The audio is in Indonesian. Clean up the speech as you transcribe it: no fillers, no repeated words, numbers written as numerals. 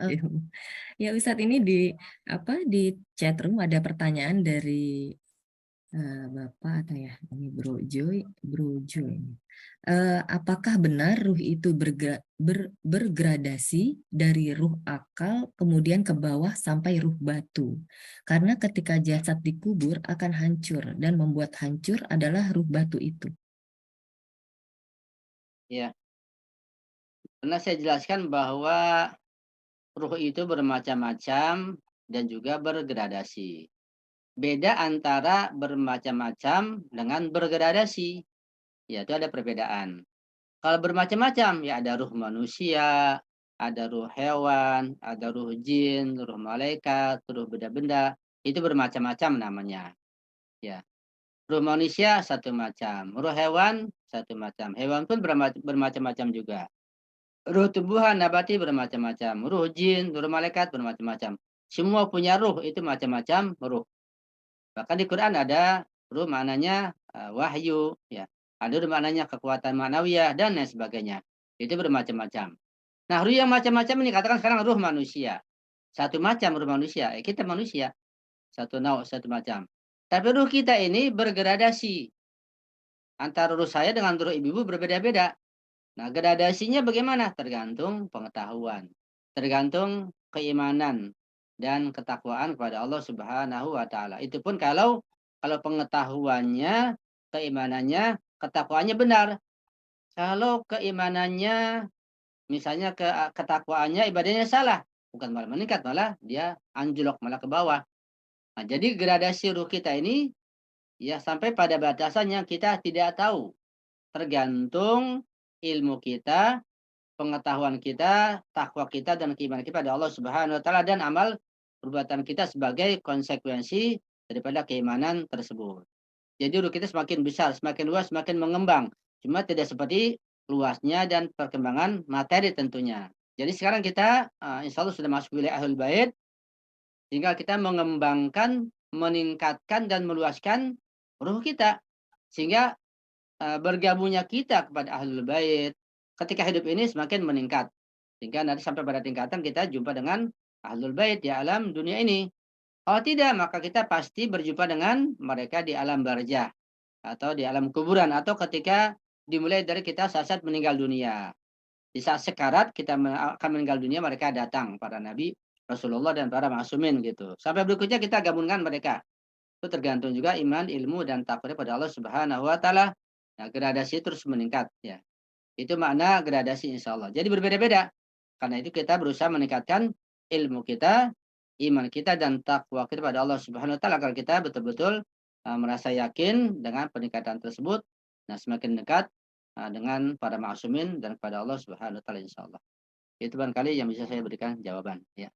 ilmu. Ya Ustadz, ini di di chat room ada pertanyaan dari Bapak atau ya ini Bro Joy. Apakah benar ruh itu bergradasi dari ruh akal kemudian ke bawah sampai ruh batu? Karena ketika jasad dikubur akan hancur dan membuat hancur adalah ruh batu itu. Ya, pernah saya jelaskan bahwa ruh itu bermacam-macam dan juga bergradasi. Beda antara bermacam-macam dengan bergradasi, yaitu ada perbedaan. Kalau bermacam-macam, ya ada ruh manusia, ada ruh hewan, ada ruh jin, ruh malaikat, ruh benda-benda, itu bermacam-macam namanya. Ya, ruh manusia satu macam, ruh hewan satu macam. Hewan pun bermacam-macam juga. Ruh tumbuhan nabati bermacam-macam, ruh jin, ruh malaikat bermacam-macam. Semua punya ruh, itu macam-macam ruh. Bahkan di Quran ada ruh maknanya wahyu, ya. Ada ruh maknanya kekuatan maknawiyah dan lain sebagainya. Itu bermacam-macam. Nah, ruh yang macam-macam ini katakan sekarang ruh manusia. Satu macam ruh manusia, kita manusia. Satu satu macam. Tapi ruh kita ini bergradasi. Antara ruh saya dengan ruh ibu-ibu berbeda-beda. Nah, gradasinya bagaimana? Tergantung pengetahuan, tergantung keimanan dan ketakwaan kepada Allah Subhanahu wa taala. Itu pun kalau pengetahuannya, keimanannya, ketakwaannya benar. Kalau keimanannya misalnya ketakwaannya ibadahnya salah, bukan malah meningkat, malah dia anjlok malah ke bawah. Nah, jadi gradasi ruh kita ini ya sampai pada batasan yang kita tidak tahu, tergantung ilmu kita, pengetahuan kita, takwa kita, dan keimanan kita pada Allah Subhanahu wa taala dan amal perbuatan kita sebagai konsekuensi daripada keimanan tersebut. Jadi ruh kita semakin besar, semakin luas, semakin mengembang. Cuma tidak seperti luasnya dan perkembangan materi tentunya. Jadi sekarang kita insya Allah sudah masuk wilayah Ahlul Bait, tinggal kita mengembangkan, meningkatkan dan meluaskan ruh kita. Sehingga bergabungnya kita kepada Ahlul Bait ketika hidup ini semakin meningkat. Sehingga nanti sampai pada tingkatan kita jumpa dengan Ahlul Bait di alam dunia ini. Kalau tidak, maka kita pasti berjumpa dengan mereka di alam barzah atau di alam kuburan atau ketika dimulai dari kita saat meninggal dunia. Di saat sekarat kita akan meninggal dunia, mereka datang para nabi, Rasulullah dan para masumin gitu. Sampai berikutnya kita gabungkan mereka. Itu tergantung juga iman, ilmu dan takwa pada Allah Subhanahu wa taala. Nah, gradasi terus meningkat ya. Itu makna gradasi insya Allah. Jadi berbeda-beda. Karena itu kita berusaha meningkatkan ilmu kita, iman kita dan takwa kita pada Allah Subhanahu wa taala agar kita betul-betul merasa yakin dengan peningkatan tersebut. Nah, semakin dekat dengan para ma'asumin dan kepada Allah Subhanahu wa taala insyaallah. Itu barangkali yang bisa saya berikan jawaban ya.